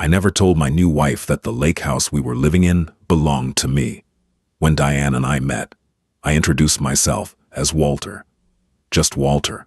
I never told my new wife that the lake house we were living in belonged to me. When Diane and I met, I introduced myself as Walter. Just Walter.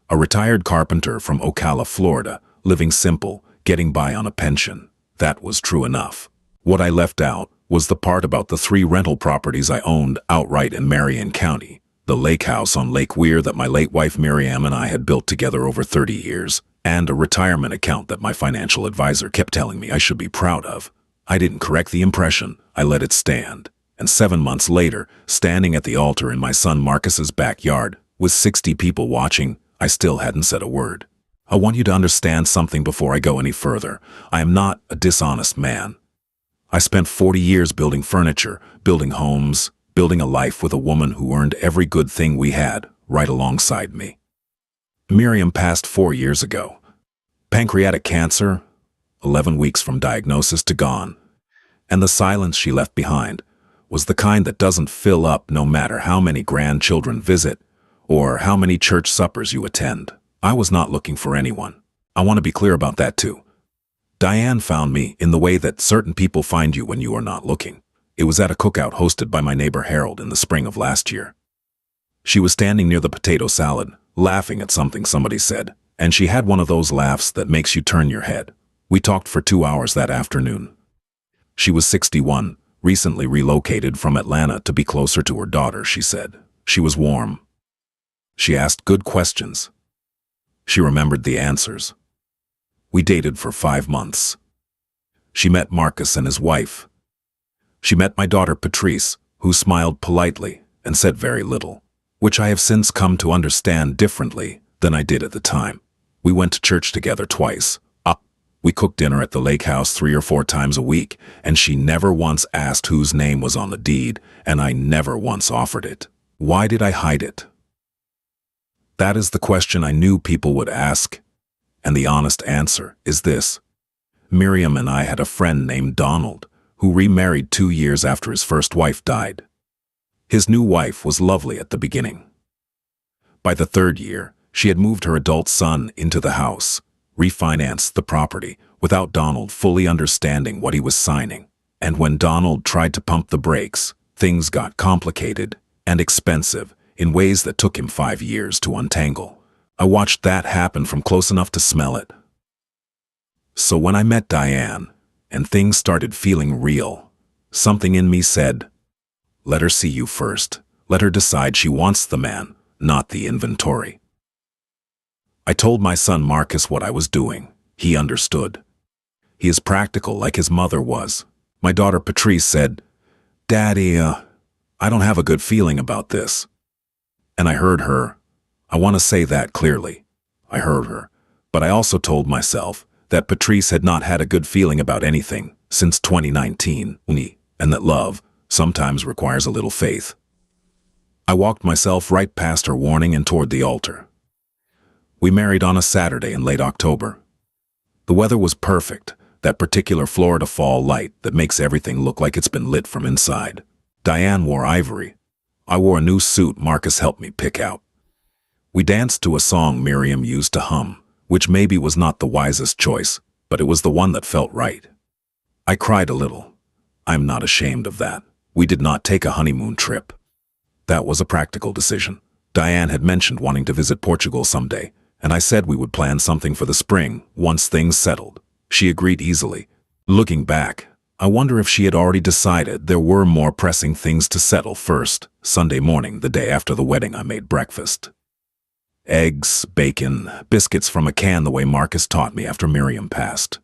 A retired carpenter from Ocala, Florida, living simple, getting by on a pension. That was true enough. What I left out was the part about the 3 rental properties I owned outright in Marion County, the lake house on Lake Weir that my late wife Miriam and I had built together over 30 years, and a retirement account that my financial advisor kept telling me I should be proud of. I didn't correct the impression, I let it stand. And 7 months later, standing at the altar in my son Marcus's backyard, with 60 people watching, I still hadn't said a word. I want you to understand something before I go any further. I am not a dishonest man. I spent 40 years building furniture, building homes, building a life with a woman who earned every good thing we had right alongside me. Miriam passed 4 years ago. Pancreatic cancer, 11 weeks from diagnosis to gone. And the silence she left behind was the kind that doesn't fill up no matter how many grandchildren visit or how many church suppers you attend. I was not looking for anyone. I want to be clear about that too. Diane found me in the way that certain people find you when you are not looking. It was at a cookout hosted by my neighbor Harold in the spring of last year. She was standing near the potato salad, laughing at something somebody said, and she had one of those laughs that makes you turn your head. We talked for 2 hours that afternoon. She was 61, recently relocated from Atlanta to be closer to her daughter, she said. She was warm. She asked good questions. She remembered the answers. We dated for 5 months. She met Marcus and his wife. She met my daughter Patrice, who smiled politely and said very little, which I have since come to understand differently than I did at the time. We went to church together twice. We cooked dinner at the lake house 3 or 4 times a week, and she never once asked whose name was on the deed, and I never once offered it. Why did I hide it? That is the question I knew people would ask, and the honest answer is this. Miriam and I had a friend named Donald, who remarried 2 years after his first wife died. His new wife was lovely at the beginning. By the 3rd year, she had moved her adult son into the house, refinanced the property without Donald fully understanding what he was signing. And when Donald tried to pump the brakes, things got complicated and expensive in ways that took him 5 years to untangle. I watched that happen from close enough to smell it. So when I met Diane and things started feeling real, something in me said, let her see you first. Let her decide she wants the man, not the inventory. I told my son Marcus what I was doing. He understood. He is practical like his mother was. My daughter Patrice said, Daddy, I don't have a good feeling about this. And I heard her. I want to say that clearly. I heard her. But I also told myself that Patrice had not had a good feeling about anything since 2019, and that love sometimes requires a little faith. I walked myself right past her warning and toward the altar. We married on a Saturday in late October. The weather was perfect, that particular Florida fall light that makes everything look like it's been lit from inside. Diane wore ivory. I wore a new suit Marcus helped me pick out. We danced to a song Miriam used to hum, which maybe was not the wisest choice, but it was the one that felt right. I cried a little. I'm not ashamed of that. We did not take a honeymoon trip. That was a practical decision. Diane had mentioned wanting to visit Portugal someday, and I said we would plan something for the spring once things settled. She agreed easily. Looking back, I wonder if she had already decided there were more pressing things to settle first. Sunday morning, the day after the wedding, I made breakfast. Eggs, bacon, biscuits from a can the way Marcus taught me after Miriam passed.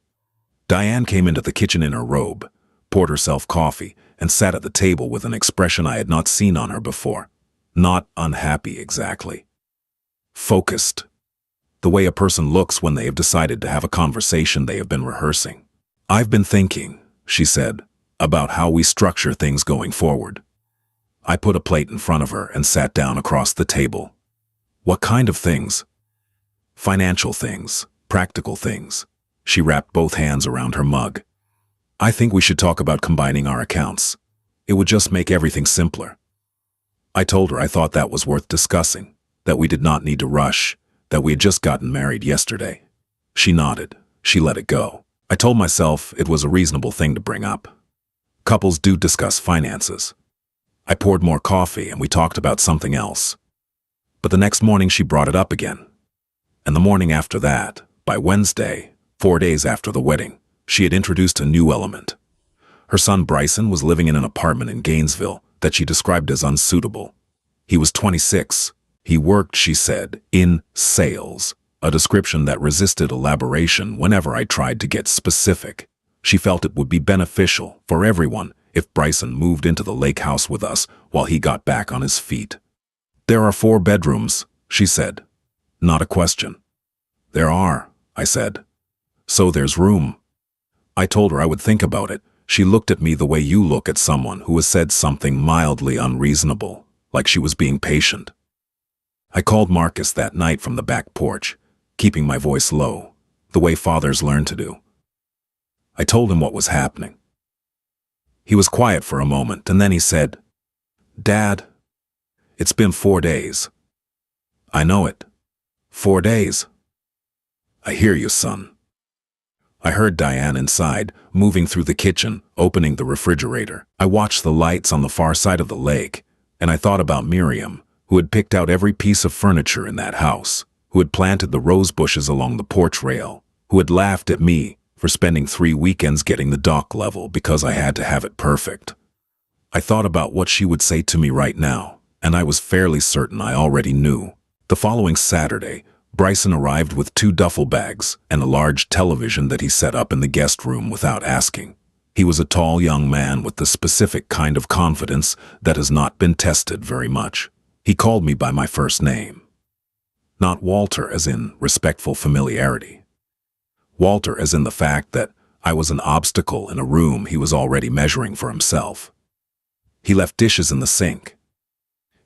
Diane came into the kitchen in her robe, poured herself coffee, and sat at the table with an expression I had not seen on her before. Not unhappy exactly. Focused. The way a person looks when they have decided to have a conversation they have been rehearsing. I've been thinking, she said, about how we structure things going forward. I put a plate in front of her and sat down across the table. What kind of things? Financial things, practical things. She wrapped both hands around her mug. I think we should talk about combining our accounts. It would just make everything simpler. I told her I thought that was worth discussing, that we did not need to rush, that we had just gotten married yesterday. She nodded. She let it go. I told myself it was a reasonable thing to bring up. Couples do discuss finances. I poured more coffee and we talked about something else. But the next morning she brought it up again. And the morning after that, by Wednesday, 4 days after the wedding, she had introduced a new element. Her son Bryson was living in an apartment in Gainesville that she described as unsuitable. He was 26. He worked, she said, in sales, a description that resisted elaboration whenever I tried to get specific. She felt it would be beneficial for everyone if Bryson moved into the lake house with us while he got back on his feet. There are 4 bedrooms, she said. Not a question. There are, I said. So there's room. I told her I would think about it. She looked at me the way you look at someone who has said something mildly unreasonable, like she was being patient. I called Marcus that night from the back porch, keeping my voice low, the way fathers learn to do. I told him what was happening. He was quiet for a moment, and then he said, "Dad, it's been 4 days." "I know it. 4 days." "I hear you, son." I heard Diane inside, moving through the kitchen, opening the refrigerator. I watched the lights on the far side of the lake, and I thought about Miriam, who had picked out every piece of furniture in that house, who had planted the rose bushes along the porch rail, who had laughed at me for spending 3 weekends getting the dock level because I had to have it perfect. I thought about what she would say to me right now, and I was fairly certain I already knew. The following Saturday, Bryson arrived with 2 duffel bags and a large television that he set up in the guest room without asking. He was a tall young man with the specific kind of confidence that has not been tested very much. He called me by my first name. Not Walter as in respectful familiarity. Walter as in the fact that I was an obstacle in a room he was already measuring for himself. He left dishes in the sink.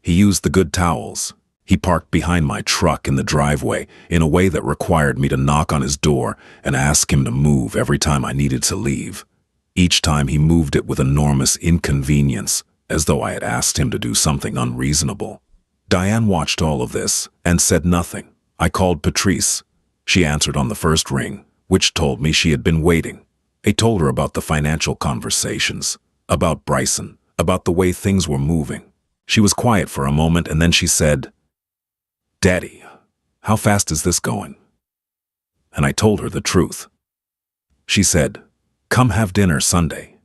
He used the good towels. He parked behind my truck in the driveway in a way that required me to knock on his door and ask him to move every time I needed to leave. Each time he moved it with enormous inconvenience, as though I had asked him to do something unreasonable. Diane watched all of this and said nothing. I called Patrice. She answered on the first ring, which told me she had been waiting. I told her about the financial conversations, about Bryson, about the way things were moving. She was quiet for a moment and then she said, "Daddy, how fast is this going?" And I told her the truth. She said, "Come have dinner Sunday."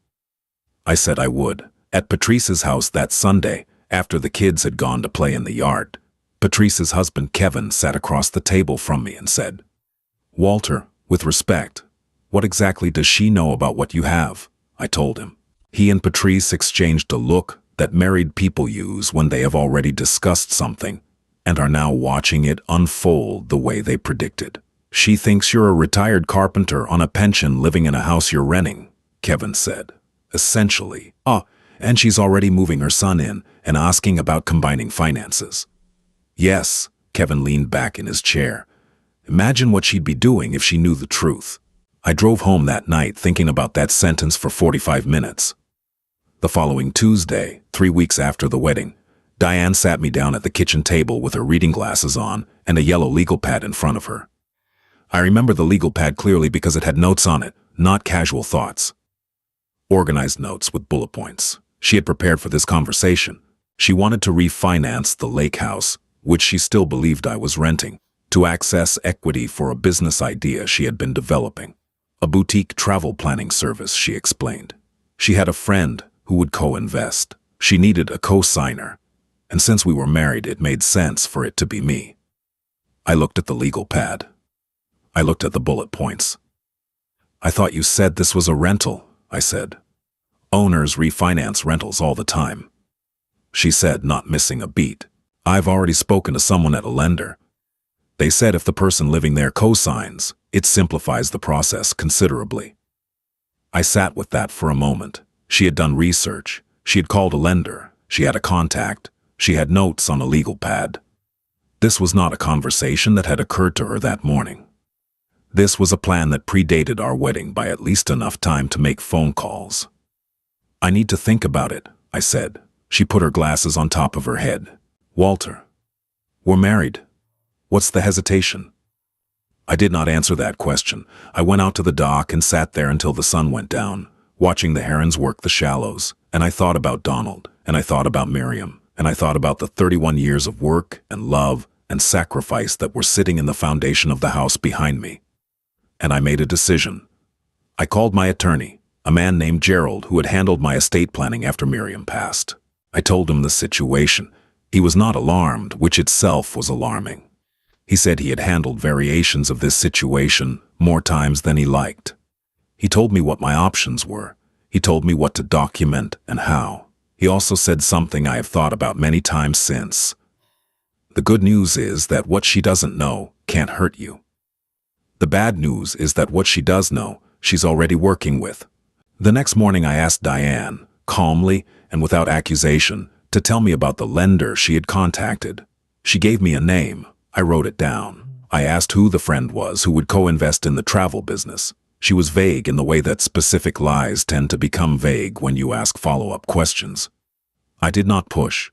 I said I would, at Patrice's house that Sunday, after the kids had gone to play in the yard. Patrice's husband Kevin sat across the table from me and said, "Walter, with respect, what exactly does she know about what you have?" I told him. He and Patrice exchanged a look that married people use when they have already discussed something and are now watching it unfold the way they predicted. "She thinks you're a retired carpenter on a pension living in a house you're renting," Kevin said. Essentially, and she's already moving her son in and asking about combining finances. Yes, Kevin leaned back in his chair. Imagine what she'd be doing if she knew the truth. I drove home that night thinking about that sentence for 45 minutes. The following Tuesday, 3 weeks after the wedding, Diane sat me down at the kitchen table with her reading glasses on and a yellow legal pad in front of her. I remember the legal pad clearly because it had notes on it, not casual thoughts. Organized notes with bullet points. She had prepared for this conversation. She wanted to refinance the lake house, which she still believed I was renting, to access equity for a business idea she had been developing. A boutique travel planning service, she explained. She had a friend who would co-invest. She needed a co-signer, and since we were married, it made sense for it to be me. I looked at the legal pad. I looked at the bullet points. "I thought you said this was a rental," I said. "Owners refinance rentals all the time." She said, not missing a beat, "I've already spoken to someone at a lender. They said if the person living there co-signs, it simplifies the process considerably." I sat with that for a moment. She had done research. She had called a lender. She had a contact. She had notes on a legal pad. This was not a conversation that had occurred to her that morning. This was a plan that predated our wedding by at least enough time to make phone calls. "I need to think about it," I said. She put her glasses on top of her head. "Walter, we're married. What's the hesitation?" I did not answer that question. I went out to the dock and sat there until the sun went down, watching the herons work the shallows, and I thought about Donald, and I thought about Miriam, and I thought about the 31 years of work and love and sacrifice that were sitting in the foundation of the house behind me. And I made a decision. I called my attorney, a man named Gerald who had handled my estate planning after Miriam passed. I told him the situation. He was not alarmed, which itself was alarming. He said he had handled variations of this situation more times than he liked. He told me what my options were. He told me what to document and how. He also said something I have thought about many times since. The good news is that what she doesn't know can't hurt you. The bad news is that what she does know, she's already working with. The next morning I asked Diane, calmly and without accusation, to tell me about the lender she had contacted. She gave me a name. I wrote it down. I asked who the friend was who would co-invest in the travel business. She was vague in the way that specific lies tend to become vague when you ask follow-up questions. I did not push.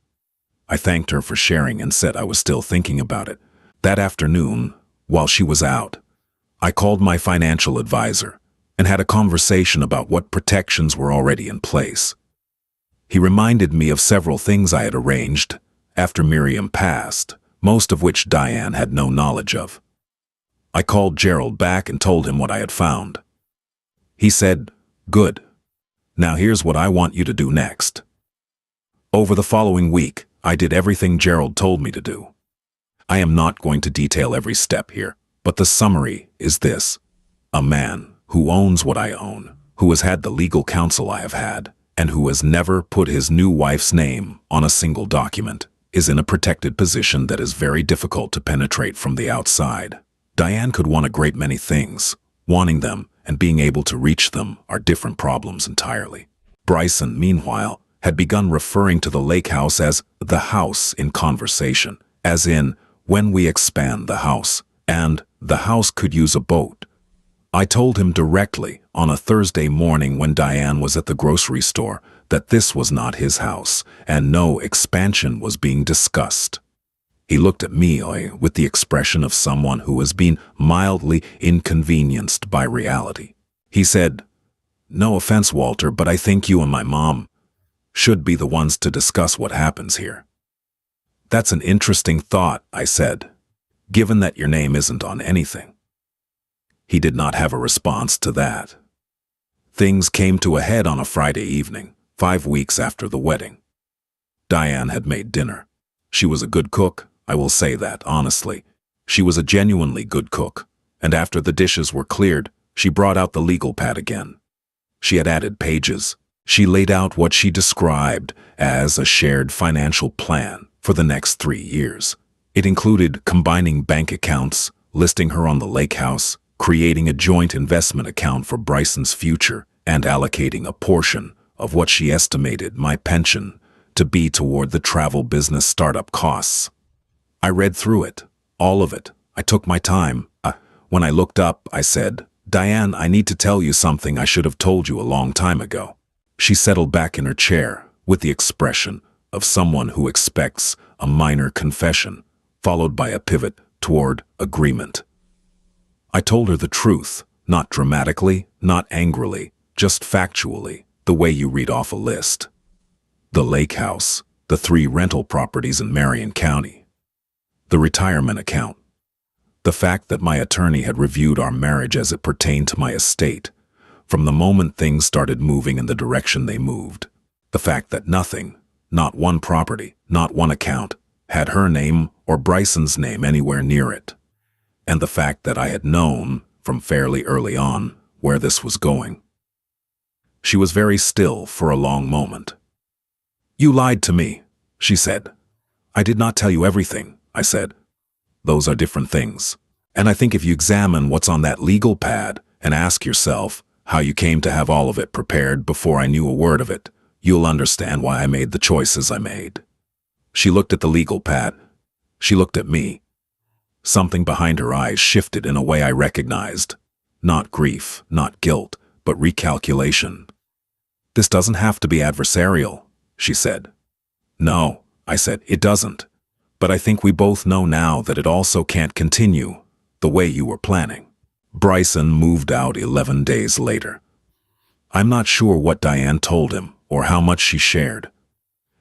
I thanked her for sharing and said I was still thinking about it. That afternoon, while she was out, I called my financial advisor and had a conversation about what protections were already in place. He reminded me of several things I had arranged after Miriam passed, most of which Diane had no knowledge of. I called Gerald back and told him what I had found. He said, "Good. Now here's what I want you to do next." Over the following week, I did everything Gerald told me to do. I am not going to detail every step here, but the summary is this. A man who owns what I own, who has had the legal counsel I have had, and who has never put his new wife's name on a single document, is in a protected position that is very difficult to penetrate from the outside. Diane could want a great many things. Wanting them and being able to reach them are different problems entirely. Bryson, meanwhile, had begun referring to the lake house as the house in conversation, as in, when we expand the house, and the house could use a boat. I told him directly on a Thursday morning when Diane was at the grocery store that this was not his house and no expansion was being discussed. He looked at me with the expression of someone who has been mildly inconvenienced by reality. He said, "No offense, Walter, but I think you and my mom should be the ones to discuss what happens here." "That's an interesting thought," I said, "given that your name isn't on anything." He did not have a response to that. Things came to a head on a Friday evening, 5 weeks after the wedding. Diane had made dinner. She was a good cook, I will say that honestly. She was a genuinely good cook, and after the dishes were cleared, she brought out the legal pad again. She had added pages. She laid out what she described as a shared financial plan for the next 3 years. It included combining bank accounts, listing her on the lake house, creating a joint investment account for Bryson's future, and allocating a portion of what she estimated my pension to be toward the travel business startup costs. I read through it, all of it. I took my time. When I looked up, I said, "Diane, I need to tell you something I should have told you a long time ago." She settled back in her chair with the expression of someone who expects a minor confession, followed by a pivot toward agreement. I told her the truth, not dramatically, not angrily, just factually, the way you read off a list. The lake house, the 3 rental properties in Marion County, the retirement account, the fact that my attorney had reviewed our marriage as it pertained to my estate, from the moment things started moving in the direction they moved, the fact that nothing, not one property, not one account, had her name or Bryson's name anywhere near it, and the fact that I had known, from fairly early on, where this was going. She was very still for a long moment. "You lied to me," she said. "I did not tell you everything," I said. "Those are different things. And I think if you examine what's on that legal pad and ask yourself how you came to have all of it prepared before I knew a word of it, you'll understand why I made the choices I made." She looked at the legal pad. She looked at me. Something behind her eyes shifted in a way I recognized. Not grief, not guilt, but recalculation. "This doesn't have to be adversarial," she said. "No," I said, "it doesn't. But I think we both know now that it also can't continue. the way you were planning. Bryson moved out 11 days later. I'm not sure what Diane told him or how much she shared.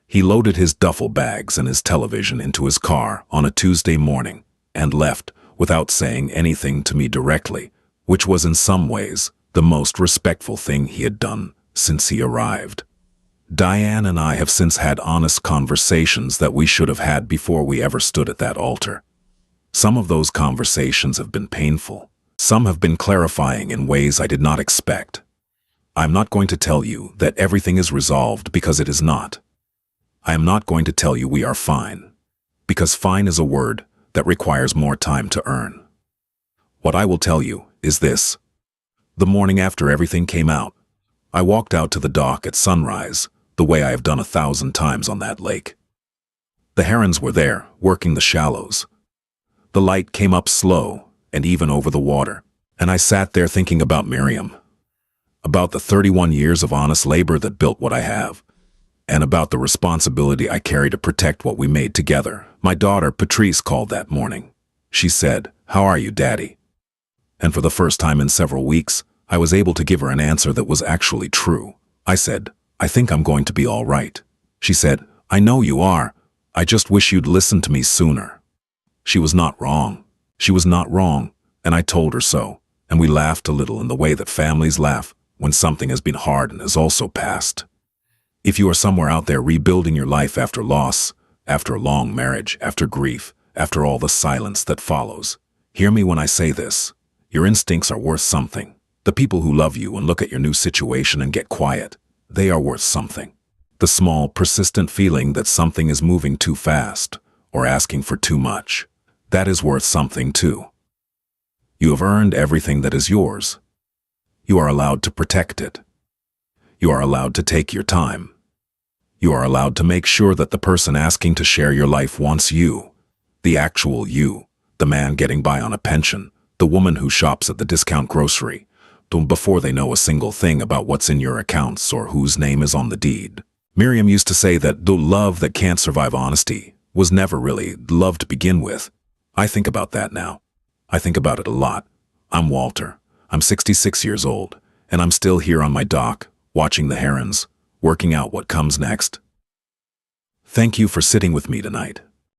He loaded his duffel bags and his television into his car on a Tuesday morning and left without saying anything to me directly, which was in some ways the most respectful thing he had done since he arrived. Diane and I have since had honest conversations that we should have had before we ever stood at that altar. Some of those conversations have been painful. Some have been clarifying in ways I did not expect. I'm not going to tell you that everything is resolved because it is not. I am not going to tell you we are fine, because fine is a word that requires more time to earn. What I will tell you is this. The morning after everything came out, I walked out to the dock at sunrise, the way I have done 1,000 times on that lake. The herons were there, working the shallows. The light came up slow and even over the water, and I sat there thinking about Miriam, about the 31 years of honest labor that built what I have, and about the responsibility I carry to protect what we made together. My daughter, Patrice, called that morning. She said, "How are you, Daddy?" And for the first time in several weeks, I was able to give her an answer that was actually true. I said, "I think I'm going to be all right." She said, "I know you are. I just wish you'd listened to me sooner." She was not wrong. She was not wrong, and I told her so, and we laughed a little in the way that families laugh when something has been hard and has also passed. If you are somewhere out there rebuilding your life after loss, after a long marriage, after grief, after all the silence that follows, hear me when I say this. Your instincts are worth something. The people who love you and look at your new situation and get quiet, they are worth something. The small, persistent feeling that something is moving too fast or asking for too much, that is worth something too. You have earned everything that is yours. You are allowed to protect it. You are allowed to take your time. You are allowed to make sure that the person asking to share your life wants you, the actual you, the man getting by on a pension, the woman who shops at the discount grocery, before they know a single thing about what's in your accounts or whose name is on the deed. Miriam used to say that the love that can't survive honesty was never really love to begin with. I think about that now. I think about it a lot. I'm Walter. I'm 66 years old, and I'm still here on my dock, watching the herons, working out what comes next. Thank you for sitting with me tonight.